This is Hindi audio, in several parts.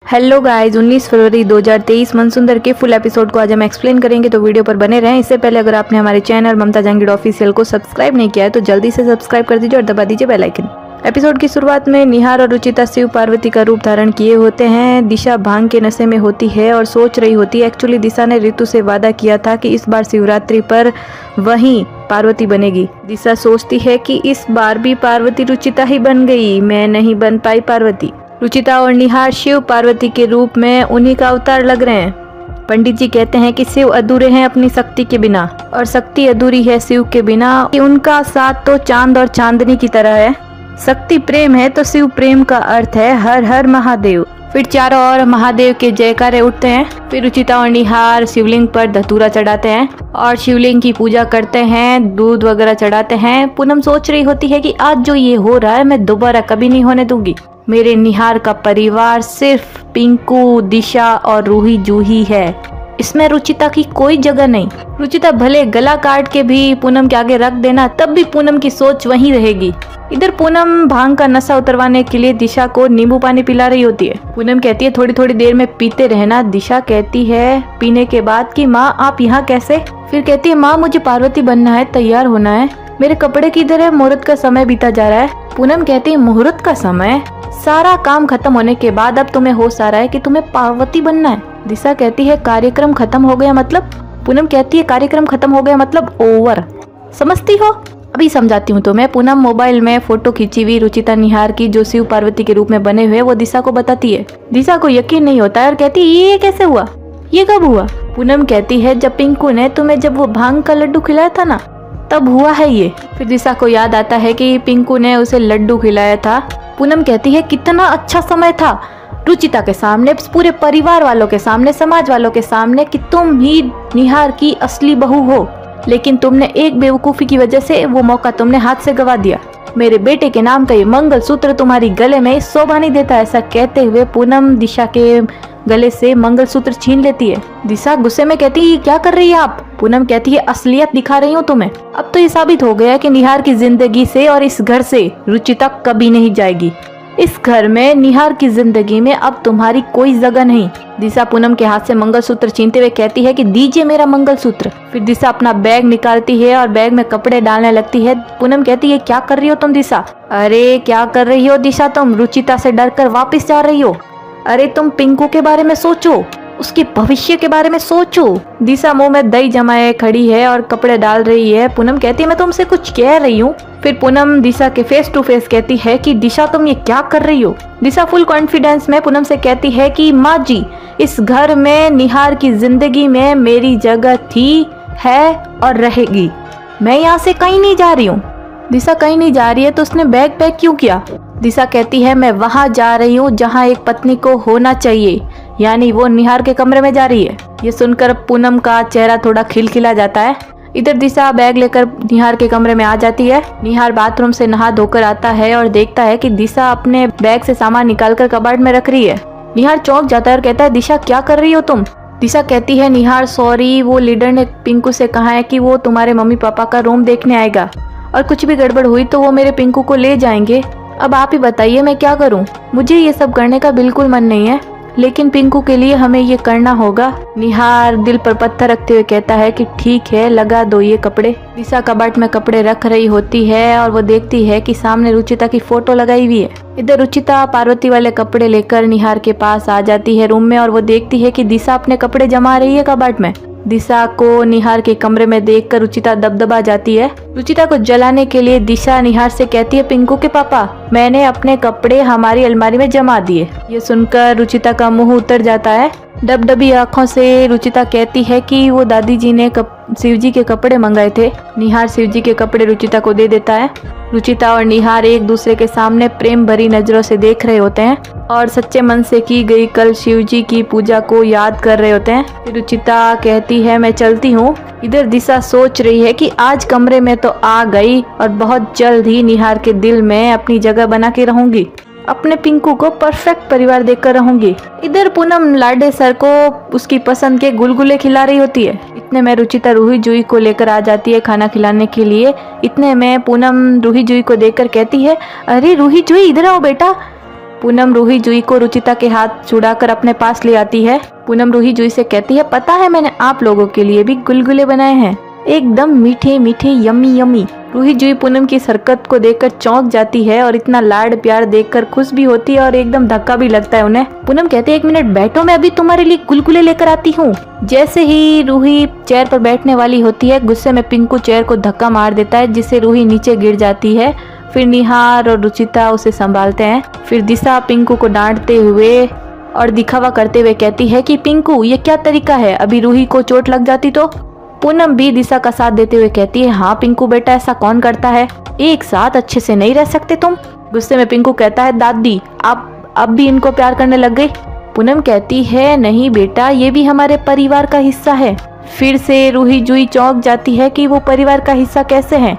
हेलो गाइस, 19 फरवरी 2023 मनसुंदर के फुल एपिसोड को आज हम एक्सप्लेन करेंगे, तो वीडियो पर बने रहें। इससे पहले अगर आपने हमारे चैनल ममता जहांगीर ऑफिशियल को सब्सक्राइब नहीं किया है तो जल्दी से सब्सक्राइब कर दीजिए और दबा दीजिए बेल आइकन। एपिसोड की शुरुआत में निहार और रुचिता शिव पार्वती का रूप धारण किए होते हैं। दिशा भांग के नशे में होती है और सोच रही होती है। एक्चुअली दिशा ने ऋतु से वादा किया था कि इस बार शिवरात्रि पर वही पार्वती बनेगी। दिशा सोचती है कि इस बार भी पार्वती रुचिता ही बन गई, मैं नहीं बन पाई पार्वती। रुचिता और निहार शिव पार्वती के रूप में उन्हीं का अवतार लग रहे हैं। पंडित जी कहते हैं कि शिव अधूरे हैं अपनी शक्ति के बिना और शक्ति अधूरी है शिव के बिना। उनका साथ तो चांद और चांदनी की तरह है। शक्ति प्रेम है तो शिव प्रेम का अर्थ है हर हर महादेव। फिर चारों ओर महादेव के जयकारे उठते हैं। फिर रुचिता और निहार शिवलिंग पर धतूरा चढ़ाते हैं और शिवलिंग की पूजा करते हैं, दूध वगैरह चढ़ाते हैं। पूनम सोच रही होती है कि आज जो ये हो रहा है मैं दोबारा कभी नहीं होने दूंगी। मेरे निहार का परिवार सिर्फ पिंकू, दिशा और रूही जूही है, इसमें रुचिता की कोई जगह नहीं। रुचिता भले गला काट के भी पूनम के आगे रख देना, तब भी पूनम की सोच वहीं रहेगी। इधर पूनम भांग का नशा उतरवाने के लिए दिशा को नींबू पानी पिला रही होती है। पूनम कहती है थोड़ी थोड़ी देर में पीते रहना। दिशा कहती है पीने के बाद कि माँ आप यहाँ कैसे? फिर कहती है माँ मुझे पार्वती बनना है, तैयार होना है, मेरे कपड़े किधर है? मुहूर्त का समय बीता जा रहा है। पूनम कहती है मुहूर्त का समय? सारा काम खत्म होने के बाद अब तुम्हें होश आ रहा है कि तुम्हें पार्वती बनना है। दिशा कहती है कार्यक्रम खत्म हो गया मतलब? पूनम कहती है कार्यक्रम खत्म हो गया मतलब ओवर, समझती हो? अभी समझाती हूँ तुम्हें। पूनम मोबाइल में फोटो खींची हुई रुचिता निहार की जो शिव पार्वती के रूप में बने हुए वो दिशा को बताती है। दिशा को यकीन नहीं होता है और कहती है ये कैसे हुआ, ये कब हुआ? पूनम कहती है जब पिंकू ने तुम्हें जब वो भांग का लड्डू खिलाया था ना, तब हुआ है ये। फिर दिशा को याद आता है कि पिंकू ने उसे लड्डू खिलाया था। पूनम कहती है कितना अच्छा समय था, रुचिता के सामने, पूरे परिवार वालों के सामने, समाज वालों के सामने कि तुम ही निहार की असली बहू हो, लेकिन तुमने एक बेवकूफी की वजह से वो मौका तुमने हाथ से गवा दिया। मेरे बेटे के नाम का ये मंगलसूत्र तुम्हारी गले में शोभा नहीं देता। ऐसा कहते हुए पूनम दिशा के गले से मंगलसूत्र छीन लेती है। दिशा गुस्से में कहती है क्या कर रही है आप? पूनम कहती है असलियत दिखा रही हूँ तुम्हें। अब तो ये साबित हो गया कि निहार की जिंदगी से और इस घर से रुचिता कभी नहीं जाएगी। इस घर में, निहार की जिंदगी में अब तुम्हारी कोई जगह नहीं। दिशा पूनम के हाथ से मंगलसूत्र छीनते हुए कहती है कि दीजिए मेरा मंगलसूत्र। फिर दिशा अपना बैग निकालती है और बैग में कपड़े डालने लगती है। पूनम कहती है क्या कर रही हो तुम दिशा? अरे क्या कर रही हो दिशा, तुम रुचिता से डरकर वापस जा रही हो? अरे तुम पिंकू के बारे में सोचो, उसके भविष्य के बारे में सोचो। दिशा मुंह में दही जमाए खड़ी है और कपड़े डाल रही है। पूनम कहती है मैं तुमसे कुछ कह रही हूँ। फिर पूनम दिशा के फेस टू फेस कहती है कि दिशा तुम ये क्या कर रही हो? दिशा फुल कॉन्फिडेंस में पूनम से कहती है कि माँ जी, इस घर में, निहार की जिंदगी में मेरी जगह थी, है और रहेगी। मैं यहाँ से कहीं नहीं जा रही हूँ। दिशा कहीं नहीं जा रही है तो उसने बैग पैक क्यों किया? दिशा कहती है मैं वहाँ जा रही हूँ जहाँ एक पत्नी को होना चाहिए, यानी वो निहार के कमरे में जा रही है। ये सुनकर पूनम का चेहरा थोड़ा खिलखिला जाता है। इधर दिशा बैग लेकर निहार के कमरे में आ जाती है। निहार बाथरूम से नहा धोकर आता है और देखता है कि दिशा अपने बैग से सामान निकालकर कबाड़ में रख रही है। निहार चौंक जाता है और कहता है दिशा क्या कर रही हो तुम? दिशा कहती है निहार सॉरी, वो लीडर ने पिंकू से कहा है कि वो तुम्हारे मम्मी पापा का रूम देखने आएगा और कुछ भी गड़बड़ हुई तो वो मेरे पिंकू को ले जाएंगे। अब आप ही बताइए मैं क्या करूं? मुझे ये सब करने का बिल्कुल मन नहीं है, लेकिन पिंकू के लिए हमें ये करना होगा। निहार दिल पर पत्थर रखते हुए कहता है कि ठीक है, लगा दो ये कपड़े। दिशा कबर्ड में कपड़े रख रही होती है और वो देखती है कि सामने रुचिता की फोटो लगाई हुई है। इधर रुचिता पार्वती वाले कपड़े लेकर निहार के पास आ जाती है रूम में और वो देखती है कि दिशा अपने कपड़े जमा रही है कबर्ड में। दिशा को निहार के कमरे में देखकर रुचिता दबदबा जाती है। रुचिता को जलाने के लिए दिशा निहार से कहती है पिंकू के पापा, मैंने अपने कपड़े हमारी अलमारी में जमा दिए। ये सुनकर रुचिता का मुंह उतर जाता है। डबडबी आंखों से रुचिता कहती है कि वो दादी जी ने शिवजी के कपड़े मंगाए थे। निहार शिवजी के कपड़े रुचिता को दे देता है। रुचिता और निहार एक दूसरे के सामने प्रेम भरी नजरों से देख रहे होते हैं और सच्चे मन से की गई कल शिवजी की पूजा को याद कर रहे होते हैं। फिर रुचिता कहती है मैं चलती हूँ। इधर दिशा सोच रही है कि आज कमरे में तो आ गई और बहुत जल्द ही निहार के दिल में अपनी जगह बना के रहूंगी। अपने पिंकू को परफेक्ट परिवार देकर रहूंगी। इधर पूनम लाडे सर को उसकी पसंद के गुलगुले खिला रही होती है। इतने में रुचिता रूही जूही को लेकर आ जाती है खाना खिलाने के लिए। इतने में पूनम रूही जूही को देखकर कहती है अरे रूही जूही इधर आओ बेटा। पूनम रूही जुई को रुचिता के हाथ छुड़ाकर अपने पास ले आती है। पूनम रूही जुई से कहती है, पता है मैंने आप लोगों के लिए भी गुलगुले बनाए हैं, एकदम मीठे मीठे यम्मी यम्मी। रूही जुई पूनम की इस हरकत को देखकर चौंक जाती है और इतना लाड प्यार देखकर खुश भी होती है और एकदम धक्का भी लगता है उन्हें। पूनम कहती है, 1 मिनट बैठो, मैं अभी तुम्हारे लिए गुलगुले लेकर आती हूँ। जैसे ही रूही चेयर पर बैठने वाली होती है, गुस्से में पिंकू चेयर को धक्का मार देता है, जिससे रूही नीचे गिर जाती है। फिर निहार और रुचिता उसे संभालते हैं। फिर दिशा पिंकू को डांटते हुए और दिखावा करते हुए कहती है कि पिंकू ये क्या तरीका है, अभी रूही को चोट लग जाती तो। पूनम भी दिशा का साथ देते हुए कहती है, हाँ पिंकू बेटा, ऐसा कौन करता है, एक साथ अच्छे से नहीं रह सकते तुम। गुस्से में पिंकू कहता है, दादी आप अब भी इनको प्यार करने लग गई। पूनम कहती है, नहीं बेटा, ये भी हमारे परिवार का हिस्सा है। फिर से रूही जुई चौंक जाती है कि वो परिवार का हिस्सा कैसे है।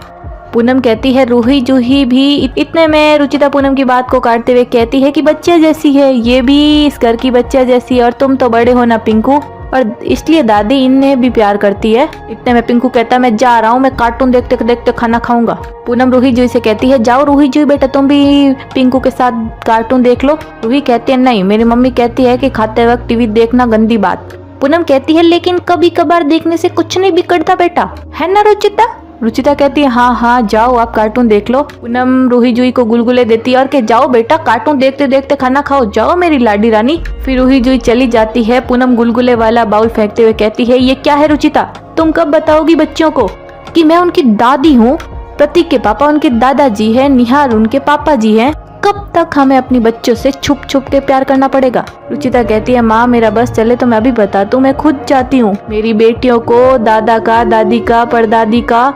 पूनम कहती है, रूही जूही भी। इतने में रुचिता पूनम की बात को काटते हुए कहती है कि बच्चे जैसी है, ये भी इस घर की बच्चे जैसी है, और तुम तो बड़े हो ना पिंकू, और इसलिए दादी इन्हें भी प्यार करती है। इतने में पिंकू कहता है, मैं जा रहा हूँ, मैं कार्टून देखते देखते खाना खाऊंगा। पूनम रूही जुई से कहती है, जाओ रूही जुई बेटा, तुम भी पिंकू के साथ कार्टून देख लो। रूही कहती है, नहीं, मेरी मम्मी कहती है कि खाते वक्त टीवी देखना गंदी बात। पूनम कहती है, लेकिन कभी कभार देखने से कुछ नहीं बिगड़ता बेटा, है ना रुचिता। रुचिता कहती है, हाँ हाँ जाओ आप कार्टून देख लो। पूनम रूही जुई को गुलगुले देती है और के जाओ बेटा, कार्टून देखते देखते खाना खाओ, जाओ मेरी लाडी रानी। फिर रूही जुई चली जाती है। पूनम गुलगुले वाला बाउल फेंकते हुए कहती है, ये क्या है रुचिता, तुम कब बताओगी बच्चों को कि मैं उनकी दादी हूँ। प्रतीक के पापा उनके दादाजी है, निहार उनके पापा जी है, कब तक हमें अपनी बच्चों से छुप छुप के प्यार करना पड़ेगा। रुचिता कहती है, माँ मेरा बस चले तो मैं अभी बताती हूँ, मैं खुद चाहती हूँ मेरी बेटियों को दादा का, दादी का, परदादी का,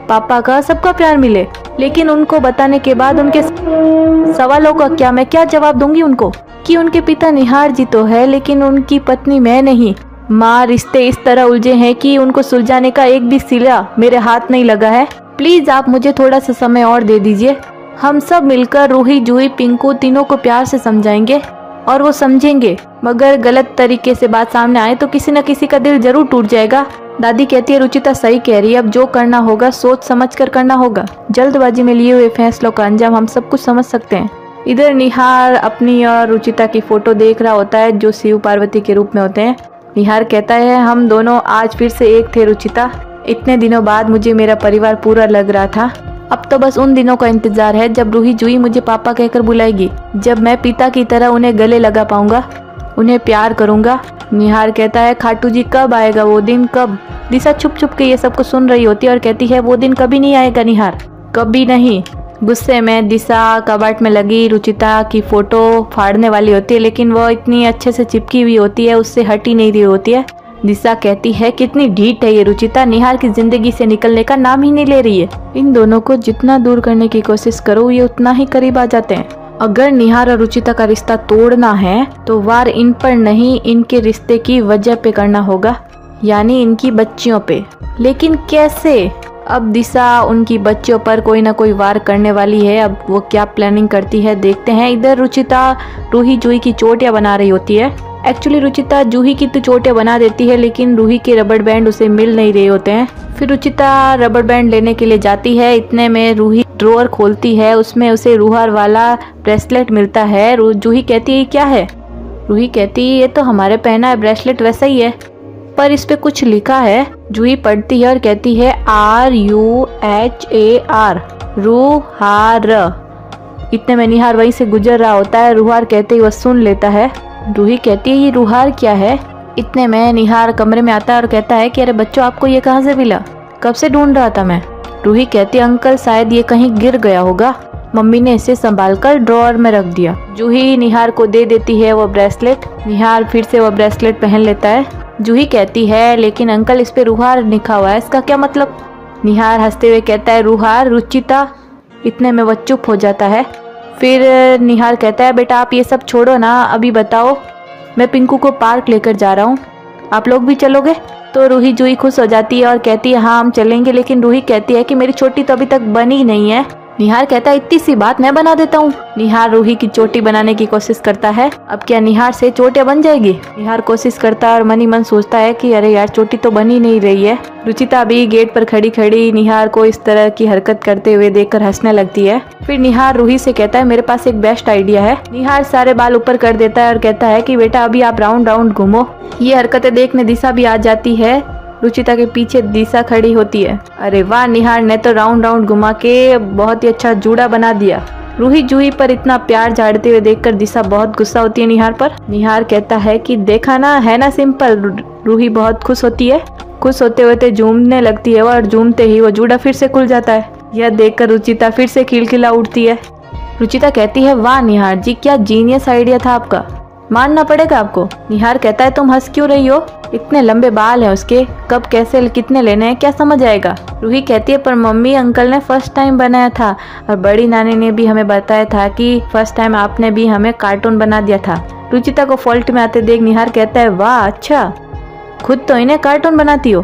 पापा का, सबका प्यार मिले। लेकिन उनको बताने के बाद उनके सवालों का क्या, मैं क्या जवाब दूंगी उनको कि उनके पिता निहार जी तो है लेकिन उनकी पत्नी मैं नहीं। माँ, रिश्ते इस तरह उलझे हैं कि उनको सुलझाने का एक भी सिला मेरे हाथ नहीं लगा है। प्लीज आप मुझे थोड़ा सा समय और दे दीजिए। हम सब मिलकर रूही जूही पिंकू तीनों को प्यार से समझाएंगे और वो समझेंगे, मगर गलत तरीके से बात सामने आए तो किसी न किसी का दिल जरूर टूट जाएगा। दादी कहती है, रुचिता सही कह रही है, अब जो करना होगा सोच समझ कर करना होगा, जल्दबाजी में लिए हुए फैसलों का अंजाम हम सब कुछ समझ सकते हैं। इधर निहार अपनी और रुचिता की फोटो देख रहा होता है जो शिव पार्वती के रूप में होते हैं। निहार कहता है, हम दोनों आज फिर से एक थे रुचिता, इतने दिनों बाद मुझे मेरा परिवार पूरा लग रहा था। अब तो बस उन दिनों का इंतजार है जब रूही जूही मुझे पापा कहकर बुलाएगी, जब मैं पिता की तरह उन्हें गले लगा पाऊंगा, उन्हें प्यार करूंगा। निहार कहता है, खाटू जी कब आएगा वो दिन, कब। दिशा छुप छुप के ये सब कुछ सुन रही होती है और कहती है, वो दिन कभी नहीं आएगा निहार, कभी नहीं। गुस्से में दिशा कबाट में लगी रुचिता की फोटो फाड़ने वाली होती है, लेकिन वो इतनी अच्छे से चिपकी हुई होती है, उससे हट ही नहीं रही होती है। दिशा कहती है, कितनी ढीठ है ये रुचिता, निहार की जिंदगी से निकलने का नाम ही नहीं ले रही है। इन दोनों को जितना दूर करने की कोशिश करो ये उतना ही करीब आ जाते हैं। अगर निहार और रुचिता का रिश्ता तोड़ना है तो वार इन पर नहीं, इनके रिश्ते की वजह पे करना होगा, यानी इनकी बच्चियों पे। लेकिन कैसे? अब दिशा उनकी बच्चियों पर कोई ना कोई वार करने वाली है। अब वो क्या प्लानिंग करती है देखते हैं। इधर रुचिता रूही जूही की चोटियां बना रही होती है। एक्चुअली रुचिता जूही की तो चोटियां बना देती है, लेकिन रूही के रबड़ बैंड उसे मिल नहीं रहे होते हैं। फिर रुचिता रबड़ बैंड लेने के लिए जाती है। इतने में रूही ड्रॉअर खोलती है, उसमें उसे रूहार वाला ब्रेसलेट मिलता है। जूही कहती है, क्या है? रूही कहती है, ये तो हमारे पहना है ब्रेसलेट वैसा ही है, पर इस पे कुछ लिखा है। जूही पढ़ती है और कहती है, RUHAR, रूहार। इतने में निहार वहीं से गुजर रहा होता है। रूहार कहते ही वह सुन लेता है। रूही कहती है, ये रूहार क्या है? इतने में निहार कमरे में आता है और कहता है कि अरे बच्चों, आपको ये कहाँ से मिला? कब से ढूंढ रहा था मैं। रूही कहती है, अंकल शायद ये कहीं गिर गया होगा, मम्मी ने इसे संभालकर ड्रॉअर में रख दिया। जूही निहार को दे देती है वो ब्रेसलेट। निहार फिर से वो ब्रेसलेट पहन लेता है। जूही कहती है, लेकिन अंकल इस पे रूहार लिखा हुआ है, इसका क्या मतलब? निहार हंसते हुए कहता है, रूहार रुचिता। इतने में वह चुप हो जाता है। फिर निहार कहता है, बेटा आप ये सब छोड़ो ना, अभी बताओ, मैं पिंकू को पार्क लेकर जा रहा हूँ, आप लोग भी चलोगे? तो रूही जूही खुश हो जाती है और कहती है, हाँ हम चलेंगे। लेकिन रूही कहती है कि मेरी छोटी तो अभी तक बनी नहीं है, निहार कहता है इतनी सी बात मैं बना देता हूँ। निहार रूही की चोटी बनाने की कोशिश करता है। अब क्या निहार से चोटियां बन जाएगी? निहार कोशिश करता है और मन ही मन सोचता है कि अरे यार चोटी तो बन ही नहीं रही है। रुचिता भी गेट पर खड़ी खड़ी निहार को इस तरह की हरकत करते हुए देखकर हंसने लगती है। फिर निहार रूही से कहता है मेरे पास एक बेस्ट आइडिया है। निहार सारे बाल ऊपर कर देता है और कहता है कि बेटा अभी आप राउंड राउंड घूमो। ये हरकतें देखने दिशा भी आ जाती है। रुचिता के पीछे दिशा खड़ी होती है। अरे वाह, निहार ने तो राउंड राउंड घुमा के बहुत ही अच्छा जूड़ा बना दिया। रूही जूही पर इतना प्यार झाड़ते हुए देखकर दिशा बहुत गुस्सा होती है निहार पर। निहार कहता है कि देखा ना, है ना सिंपल। रूही बहुत खुश होती है। खुश होते होते झूमने लगती है और झूमते ही वो जूड़ा फिर से खुल जाता है। यह देखकर रुचिता फिर से खिलखिला उठती है। रुचिता कहती है वाह निहार जी, क्या जीनियस आइडिया था आपका, मानना पड़ेगा आपको। निहार कहता है तुम हंस क्यों रही हो, इतने लंबे बाल हैं उसके, कब कैसे कितने लेने हैं क्या समझ आएगा। रूही कहती है पर मम्मी अंकल ने फर्स्ट टाइम बनाया था और बड़ी नानी ने भी हमें बताया था कि फर्स्ट टाइम आपने भी हमें कार्टून बना दिया था। रुचिता को फॉल्ट में आते देख निहार कहता है वाह अच्छा, खुद तो इन्हें कार्टून बनाती हो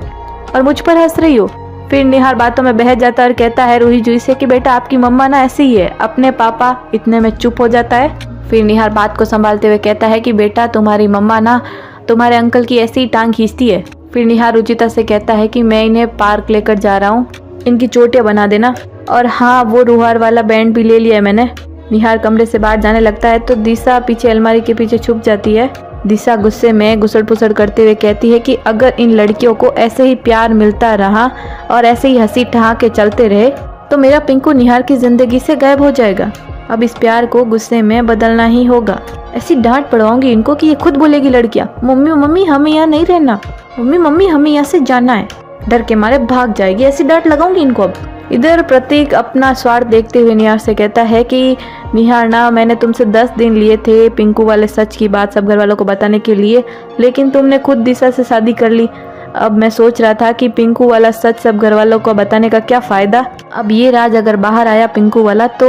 और मुझ पर हंस रही हो। फिर निहार बातों में बह जाता है और कहता है रूही जूही से कि बेटा आपकी मम्मा ना ऐसी ही है, अपने पापा। इतने में चुप हो जाता है। फिर निहार बात को संभालते हुए कहता है कि बेटा तुम्हारी मम्मा ना तुम्हारे अंकल की ऐसी ही टांग खींचती है। फिर निहार रुचिता से कहता है कि मैं इन्हें पार्क लेकर जा रहा हूँ, इनकी चोटियां बना देना। और हाँ, वो रुहार वाला बैंड भी ले लिया है मैंने। निहार कमरे से बाहर जाने लगता है तो दिशा पीछे अलमारी के पीछे छुप जाती है। दिशा गुस्से में गुसड़ पुसड़ करते हुए कहती है कि अगर इन लड़कियों को ऐसे ही प्यार मिलता रहा और ऐसे ही हंसी ठहाके चलते रहे तो मेरा पिंकू निहार की जिंदगी से गायब हो जाएगा। अब इस प्यार को गुस्से में बदलना ही होगा। ऐसी डांट पड़वाऊंगी इनको कि ये खुद बोलेगी लड़कियां, मम्मी मम्मी हमें यहाँ नहीं रहना, मम्मी मम्मी हमें यहाँ से जाना है। डर के मारे भाग जाएगी, ऐसी डांट लगाऊंगी इनको। अब इधर प्रतीक अपना स्वार्थ देखते हुए निहार से कहता है कि निहार ना, मैंने तुमसे 10 दिन लिए थे पिंकू वाले सच की बात सब घर वालों को बताने के लिए, लेकिन तुमने खुद दिशा से शादी कर ली। अब मैं सोच रहा था कि पिंकू वाला सच सब घर वालों को बताने का क्या फायदा। अब ये राज अगर बाहर आया पिंकू वाला तो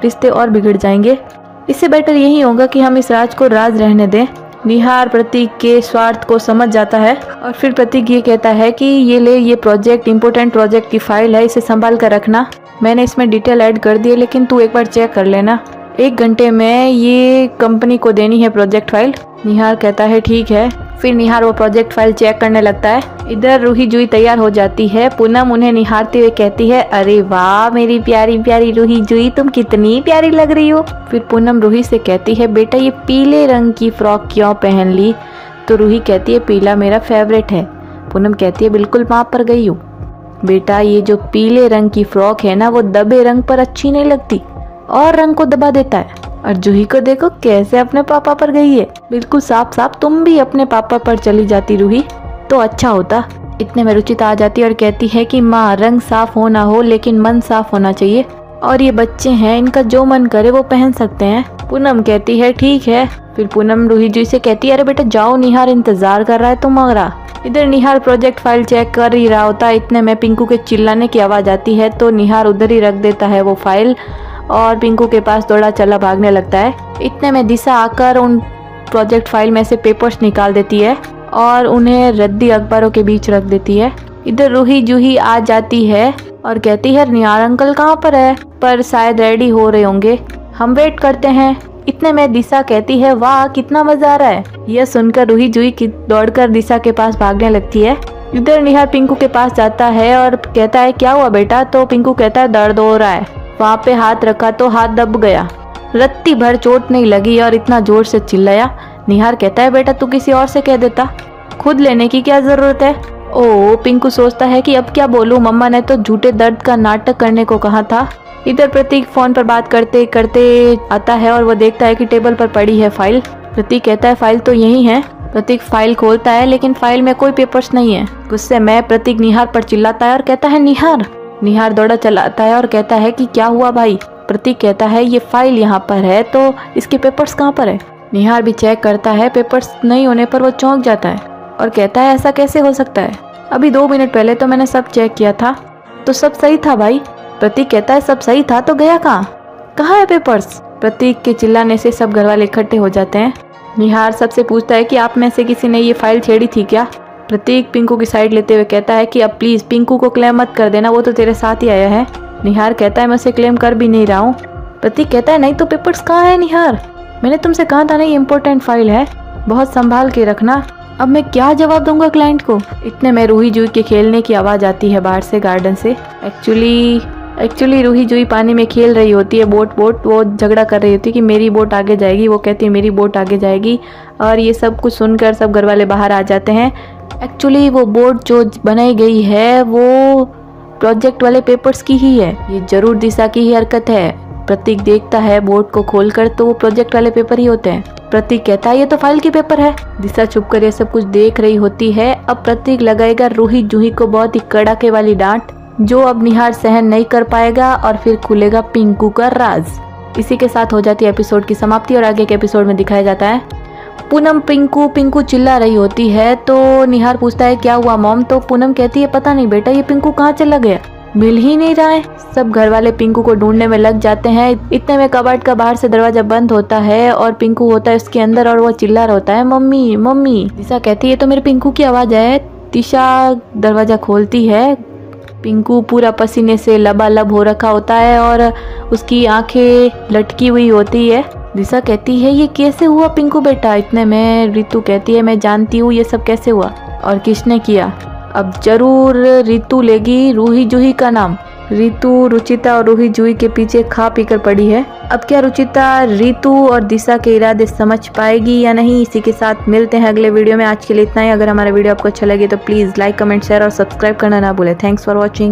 रिश्ते और बिगड़ जाएंगे। इससे बेटर यही होगा कि हम इस राज को राज रहने दें। निहार प्रतीक के स्वार्थ को समझ जाता है और फिर प्रतीक ये कहता है कि ये ले, ये प्रोजेक्ट इम्पोर्टेंट प्रोजेक्ट की फाइल है, इसे संभाल कर रखना। मैंने इसमें डिटेल ऐड कर दी है, लेकिन तू एक बार चेक कर लेना। 1 घंटे में ये कंपनी को देनी है प्रोजेक्ट फाइल। निहार कहता है ठीक है। फिर निहार वो प्रोजेक्ट फाइल चेक करने लगता है। इधर रूही जूही तैयार हो जाती है। पूनम उन्हें निहारते हुए कहती है अरे वाह मेरी प्यारी प्यारी रूही जूही, तुम कितनी प्यारी लग रही हो। फिर पूनम रूही से कहती है बेटा ये पीले रंग की फ्रॉक क्यों पहन ली। तो रूही कहती है पीला मेरा फेवरेट है। पूनम कहती है बिल्कुल माप पर गई हूँ बेटा, ये जो पीले रंग की फ्रॉक है ना वो दबे रंग पर अच्छी नहीं लगती और रंग को दबा देता है। और जूही को देखो कैसे अपने पापा पर गई है, बिल्कुल साफ साफ तुम भी अपने पापा पर चली जाती रूही तो अच्छा होता। इतने में रुचिता आ जाती है और कहती है कि माँ रंग साफ हो ना हो लेकिन मन साफ होना चाहिए, और ये बच्चे हैं इनका जो मन करे वो पहन सकते हैं। पूनम कहती है ठीक है। फिर पूनम रूही जूही से कहती है अरे बेटा जाओ, निहार इंतजार कर रहा है तुम्हारा। इधर निहार प्रोजेक्ट फाइल चेक कर ही रहा होता है। इतने में पिंकू के चिल्लाने की आवाज आती है तो निहार उधर ही रख देता है वो फाइल और पिंकू के पास दौड़ा चला भागने लगता है। इतने में दिशा आकर उन प्रोजेक्ट फाइल में से पेपर्स निकाल देती है और उन्हें रद्दी अखबारों के बीच रख देती है। इधर रूही जूही आ जाती है और कहती है निहार अंकल कहाँ पर है, पर शायद रेडी हो रहे होंगे, हम वेट करते हैं। इतने में दिशा कहती है वाह कितना मजा आ रहा है। यह सुनकर रूही जूही दौड़कर दिशा के पास भागने लगती है। इधर निहार पिंकू के पास जाता है और कहता है क्या हुआ बेटा। तो पिंकू कहता है दर्द हो रहा है। वहाँ पे हाथ रखा तो हाथ दब गया, रत्ती भर चोट नहीं लगी और इतना जोर से चिल्लाया। निहार कहता है बेटा तू किसी और से कह देता, खुद लेने की क्या जरूरत है। ओ पिंकू सोचता है कि अब क्या बोलूं, मम्मा ने तो झूठे दर्द का नाटक करने को कहा था। इधर प्रतीक फोन पर बात करते करते आता है और वो देखता है कि टेबल पर पड़ी है फाइल। प्रतीक कहता है फाइल तो यही है। प्रतीक फाइल खोलता है लेकिन फाइल में कोई पेपर्स नहीं है। गुस्से में प्रतीक निहार पर चिल्लाता है और कहता है निहार। निहार दौड़ा चला आता है और कहता है कि क्या हुआ भाई। प्रतीक कहता है ये फाइल यहाँ पर है तो इसके पेपर्स कहाँ पर है। निहार भी चेक करता है, पेपर्स नहीं होने पर वो चौंक जाता है और कहता है ऐसा कैसे हो सकता है, अभी 2 मिनट पहले तो मैंने सब चेक किया था तो सब सही था भाई। प्रतीक कहता है सब सही था तो गया कहाँ है पेपर्स। प्रतीक के चिल्लाने से सब घर वाले इकट्ठे हो जाते हैं। निहार सबसे पूछता है कि आप में से किसी ने ये फाइल छेड़ी थी क्या। प्रतीक पिंकू की साइड लेते हुए कहता है कि अब प्लीज पिंकू को क्लेम मत कर देना, वो तो तेरे साथ ही आया है। निहार कहता है मैं उसे क्लेम कर भी नहीं रहा हूँ। प्रतीक कहता है नहीं तो पेपर्स कहाँ है निहार, मैंने तुमसे कहा था ना ये इम्पोर्टेंट फाइल है, बहुत संभाल के रखना। अब मैं क्या जवाब दूंगा क्लाइंट को। इतने में रूही जूही के खेलने की आवाज़ आती है बाहर से गार्डन से। एक्चुअली रूही जूही पानी में खेल रही होती है, बोट वो झगड़ा कर रही होती है कि मेरी बोट आगे जाएगी, वो कहती है मेरी बोट आगे जाएगी। और ये सब कुछ सुनकर सब घर वाले बाहर आ जाते हैं। एक्चुअली वो बोट जो बनाई गई है वो प्रोजेक्ट वाले पेपर्स की ही है, ये जरूर दिशा की ही हरकत है। प्रतीक देखता है बोट को खोलकर तो वो प्रोजेक्ट वाले पेपर ही होते हैं। प्रतीक कहता है ये तो फाइल की पेपर है। दिशा चुप कर ये सब कुछ देख रही होती है। अब प्रतीक लगाएगा रूही जूही को बहुत ही कड़ाके वाली डांट, जो अब निहार सहन नहीं कर पाएगा और फिर खुलेगा पिंकू का राज। इसी के साथ हो जाती है एपिसोड की समाप्ति और आगे के एपिसोड में दिखाया जाता है पूनम पिंकू चिल्ला रही होती है तो निहार पूछता है क्या हुआ मॉम, तो पूनम कहती है पता नहीं बेटा ये पिंकू कहाँ चला गया, मिल ही नहीं रहा है। सब घर वाले पिंकू को ढूंढने में लग जाते हैं। इतने में कबर्ड का बाहर से दरवाजा बंद होता है और पिंकू होता है उसके अंदर और वो चिल्ला रहा होता है मम्मी मम्मी। दिशा कहती है तो मेरे पिंकू की आवाज़ है। दिशा दरवाज़ा खोलती है। पिंकू पूरा पसीने से लबालब हो रखा होता है और उसकी आंखें लटकी हुई होती है। दिशा कहती है ये कैसे हुआ पिंकू बेटा। इतने में रितु कहती है मैं जानती हूँ ये सब कैसे हुआ और किसने किया। अब जरूर रितु लेगी रूही जूही का नाम। रितु रुचिता और रूही जूही के पीछे खा पी कर पड़ी है। अब क्या रुचिता रितु और दिशा के इरादे समझ पाएगी या नहीं, इसी के साथ मिलते हैं अगले वीडियो में। आज के लिए इतना ही। अगर हमारा वीडियो आपको अच्छा लगे तो प्लीज़ लाइक कमेंट शेयर और सब्सक्राइब करना ना भूलें। Thanks for watching.